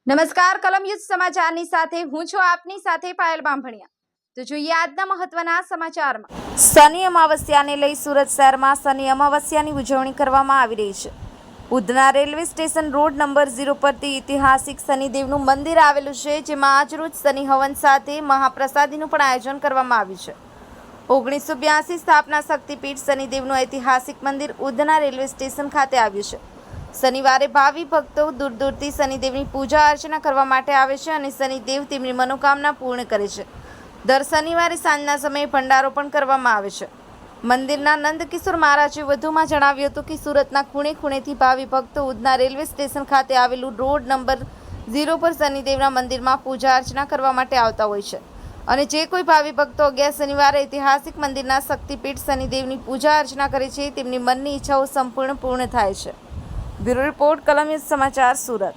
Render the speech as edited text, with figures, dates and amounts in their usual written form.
નમસ્કાર, કલમયુદ્ધ સમાચારની સાથે હું છું આપની સાથે પાયલ બાંભણિયા। તો જોઈએ આજના મહત્વના સમાચારમાં। શનિ અમાવસ્યાને લઈ સુરત શહેરમાં શનિ અમાવસ્યાની ઉજવણી કરવામાં આવી રહી છે। Udhna railway station road number 0 પરથી ઐતિહાસિક શનિદેવનું મંદિર આવેલું છે, જેમાં આજરોજ શનિ હવન સાથે મહાપ્રસાદીનું પણ આયોજન કરવામાં આવ્યું છે। 1982 સ્થાપના શક્તિપીઠ શનિદેવનું ઐતિહાસિક મંદિર ઉધના રેલવે સ્ટેશન ખાતે આવ્યું છે। શનિવારે ભાવિ ભક્તો દૂર દૂરથી શનિદેવની પૂજા અર્ચના કરવા માટે આવે છે અને શનિદેવ તેમની મનોકામના પૂર્ણ કરે છે। દર શનિવારે સાંજના સમયે ભંડારો પણ કરવામાં આવે છે। મંદિરના નંદકિશોર મહારાજે વધુમાં જણાવ્યું હતું કે સુરતના ખૂણે ખૂણેથી ભાવિ ભક્તો ઉધના રેલવે સ્ટેશન ખાતે આવેલું રોડ નંબર 0 પર શનિદેવના મંદિરમાં પૂજા અર્ચના કરવા માટે આવતા હોય છે અને જે કોઈ ભાવિ ભક્તો 11 શનિવારે ઐતિહાસિક મંદિરના શક્તિપીઠ શનિદેવની પૂજા અર્ચના કરે છે તેમની મનની ઈચ્છાઓ સંપૂર્ણ પૂર્ણ થાય છે। બ્યુરો રિપોર્ટ, કલમયુદ્ધ સમાચાર, સુરત।